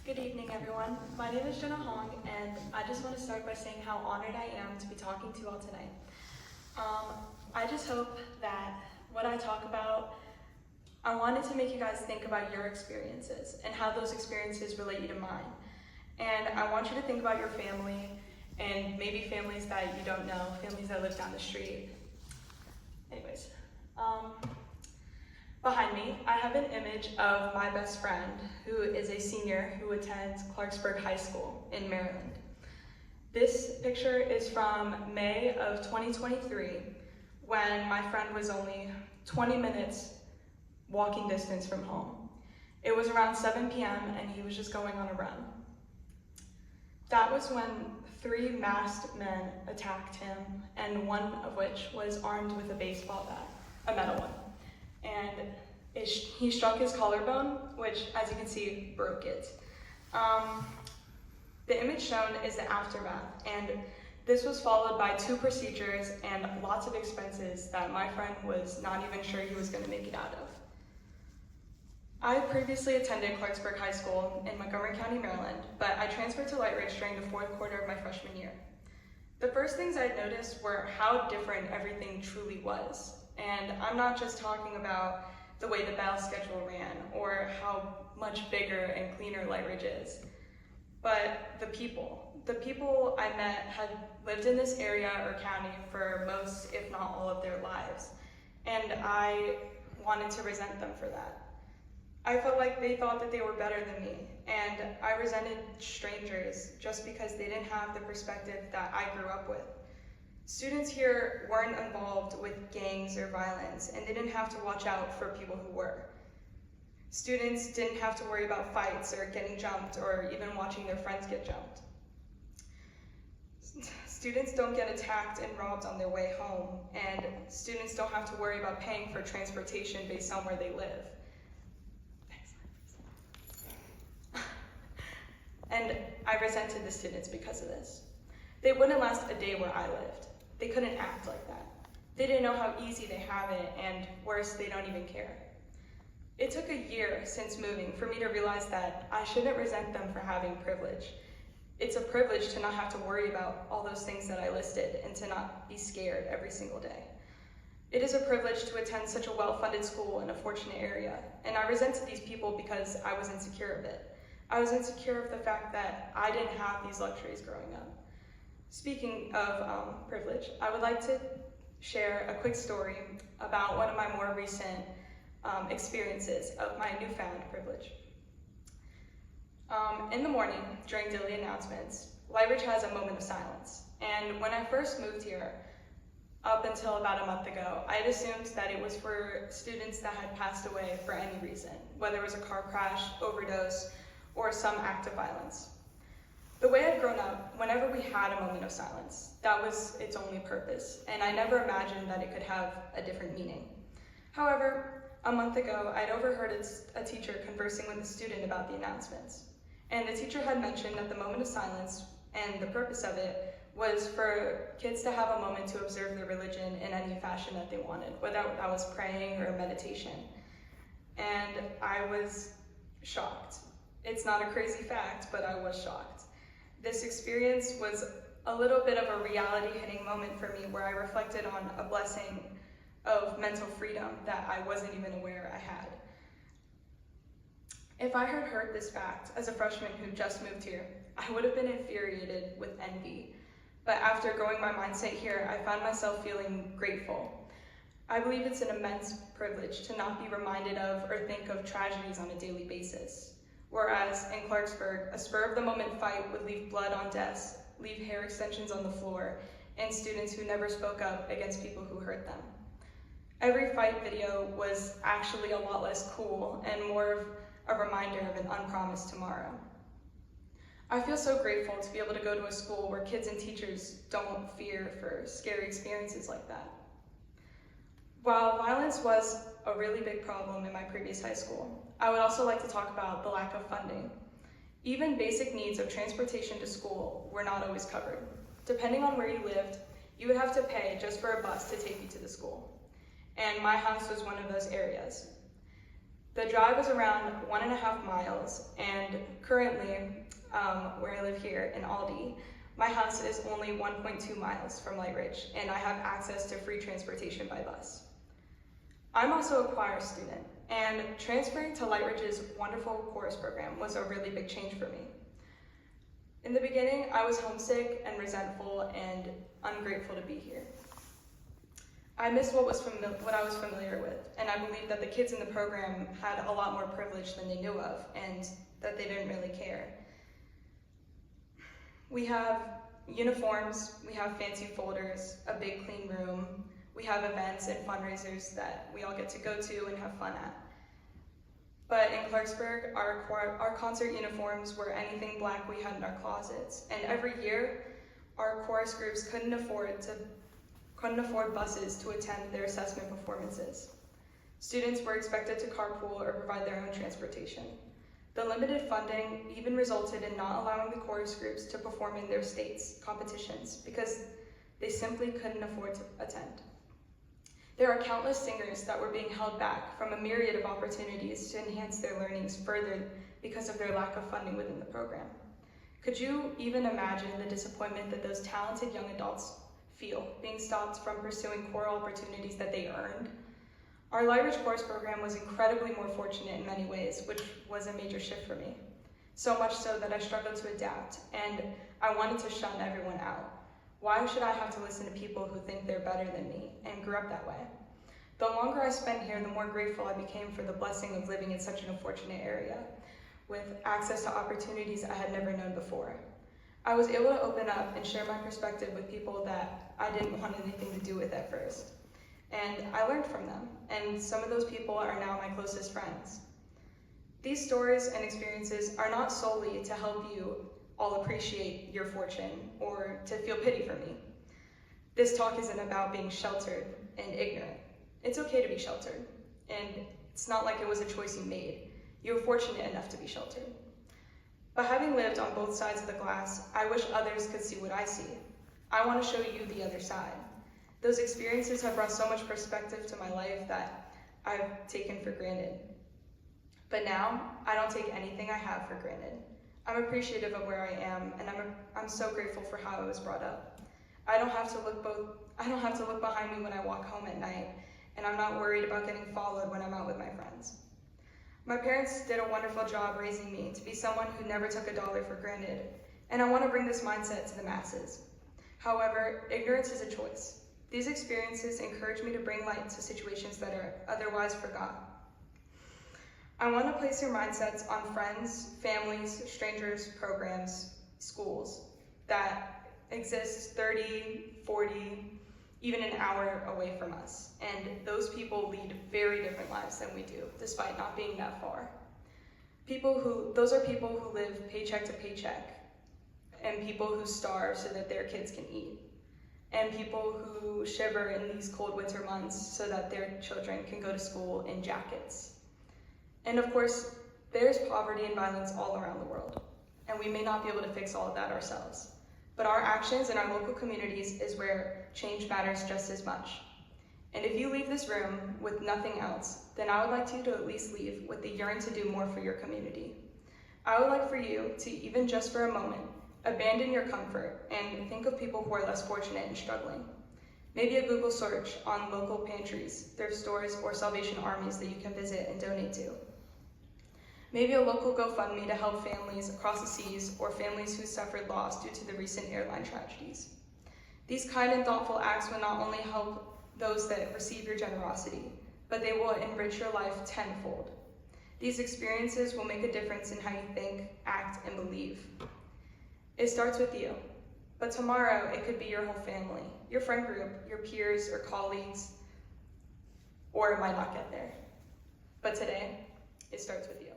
Good evening, everyone. My name is Jenna Hong, and I just want to start by saying how honored I am to be talking to you all tonight. I just hope that what I talk about, I wanted to make you guys think about your experiences and how those experiences relate you to mine. And I want you to think about your family and maybe families that you don't know, families that live down the street. Anyways, behind me, I have an image of my best friend who is a senior who attends Clarksburg High School in Maryland. This picture is from May of 2023 when my friend was only 20 minutes walking distance from home. It was around 7 p.m. and he was just going on a run. That was when 3 masked men attacked him, and one of which was armed with a baseball bat, a metal one. And he struck his collarbone, which, as you can see, broke it. The image shown is the aftermath, and this was followed by 2 procedures and lots of expenses that my friend was not even sure he was going to make it out of. I previously attended Clarksburg High School in Montgomery County, Maryland, but I transferred to Lightridge during the 4th quarter of my freshman year. The first things I noticed were how different everything truly was. And I'm not just talking about the way the battle schedule ran or how much bigger and cleaner Lightridge is, but the people. The people I met had lived in this area or county for most, if not all, of their lives, and I wanted to resent them for that. I felt like they thought that they were better than me, and I resented strangers just because they didn't have the perspective that I grew up with. Students here weren't involved with gangs or violence, and they didn't have to watch out for people who were. Students didn't have to worry about fights or getting jumped or even watching their friends get jumped. Students don't get attacked and robbed on their way home, and students don't have to worry about paying for transportation based on where they live. And I resented the students because of this. They wouldn't last a day where I lived. They couldn't act like that. They didn't know how easy they have it, and worse, they don't even care. It took a year since moving for me to realize that I shouldn't resent them for having privilege. It's a privilege to not have to worry about all those things that I listed and to not be scared every single day. It is a privilege to attend such a well-funded school in a fortunate area, and I resented these people because I was insecure of it. I was insecure of the fact that I didn't have these luxuries growing up. Speaking of privilege, I would like to share a quick story about one of my more recent experiences of my newfound privilege. In the morning, during daily announcements, Lightridge has a moment of silence. And when I first moved here, up until about a month ago, I had assumed that it was for students that had passed away for any reason, whether it was a car crash, overdose, or some act of violence. The way I'd grown up, whenever we had a moment of silence, that was its only purpose, and I never imagined that it could have a different meaning. However, a month ago, I'd overheard a teacher conversing with a student about the announcements, and the teacher had mentioned that the moment of silence and the purpose of it was for kids to have a moment to observe their religion in any fashion that they wanted, whether that was praying or meditation. And I was shocked. It's not a crazy fact, but I was shocked. This experience was a little bit of a reality-hitting moment for me where I reflected on a blessing of mental freedom that I wasn't even aware I had. If I had heard this fact as a freshman who just moved here, I would have been infuriated with envy. But after growing my mindset here, I found myself feeling grateful. I believe it's an immense privilege to not be reminded of or think of tragedies on a daily basis. Whereas in Clarksburg, a spur-of-the-moment fight would leave blood on desks, leave hair extensions on the floor, and students who never spoke up against people who hurt them. Every fight video was actually a lot less cool and more of a reminder of an unpromised tomorrow. I feel so grateful to be able to go to a school where kids and teachers don't fear for scary experiences like that. While violence was a really big problem in my previous high school, I would also like to talk about the lack of funding. Even basic needs of transportation to school were not always covered. Depending on where you lived, you would have to pay just for a bus to take you to the school. And my house was one of those areas. The drive is around 1.5 miles, and currently, where I live here in Aldi, my house is only 1.2 miles from Lightridge, and I have access to free transportation by bus. I'm also a choir student, and transferring to Lightridge's wonderful chorus program was a really big change for me. In the beginning, I was homesick and resentful and ungrateful to be here. I missed what I was familiar with, and I believed that the kids in the program had a lot more privilege than they knew of, and that they didn't really care. We have uniforms, we have fancy folders, a big clean room, we have events and fundraisers that we all get to go to and have fun at. But in Clarksburg, our concert uniforms were anything black we had in our closets, and every year, our chorus groups couldn't afford buses to attend their assessment performances. Students were expected to carpool or provide their own transportation. The limited funding even resulted in not allowing the chorus groups to perform in their state's competitions because they simply couldn't afford to attend. There are countless singers that were being held back from a myriad of opportunities to enhance their learnings further because of their lack of funding within the program. Could you even imagine the disappointment that those talented young adults feel being stopped from pursuing choral opportunities that they earned? Our Lightridge Chorus program was incredibly more fortunate in many ways, which was a major shift for me. So much so that I struggled to adapt, and I wanted to shun everyone out. Why should I have to listen to people who think they're better than me and grew up that way? The longer I spent here, the more grateful I became for the blessing of living in such an unfortunate area, with access to opportunities I had never known before. I was able to open up and share my perspective with people that I didn't want anything to do with at first. And I learned from them, and some of those people are now my closest friends. These stories and experiences are not solely to help you all appreciate your fortune or to feel pity for me. This talk isn't about being sheltered and ignorant. It's okay to be sheltered, and it's not like it was a choice you made. You were fortunate enough to be sheltered. But having lived on both sides of the glass, I wish others could see what I see. I want to show you the other side. Those experiences have brought so much perspective to my life that I've taken for granted. But now, I don't take anything I have for granted. I'm appreciative of where I am, and I'm so grateful for how I was brought up. I don't have to look behind me when I walk home at night, and I'm not worried about getting followed when I'm out with my friends. My parents did a wonderful job raising me to be someone who never took a dollar for granted, and I want to bring this mindset to the masses. However, ignorance is a choice. These experiences encourage me to bring light to situations that are otherwise forgotten. I want to place your mindsets on friends, families, strangers, programs, schools that exist 30, 40, even an hour away from us. And those people lead very different lives than we do, despite not being that far. Those are people who live paycheck to paycheck, and people who starve so that their kids can eat, and people who shiver in these cold winter months so that their children can go to school in jackets. And of course, there's poverty and violence all around the world, and we may not be able to fix all of that ourselves. But our actions in our local communities is where change matters just as much. And if you leave this room with nothing else, then I would like you to at least leave with the yearn to do more for your community. I would like for you to, even just for a moment, abandon your comfort and think of people who are less fortunate and struggling. Maybe a Google search on local pantries, thrift stores, or Salvation Armies that you can visit and donate to. Maybe a local GoFundMe to help families across the seas or families who suffered loss due to the recent airline tragedies. These kind and thoughtful acts will not only help those that receive your generosity, but they will enrich your life tenfold. These experiences will make a difference in how you think, act, and believe. It starts with you, but tomorrow it could be your whole family, your friend group, your peers or colleagues, or it might not get there. But today, it starts with you.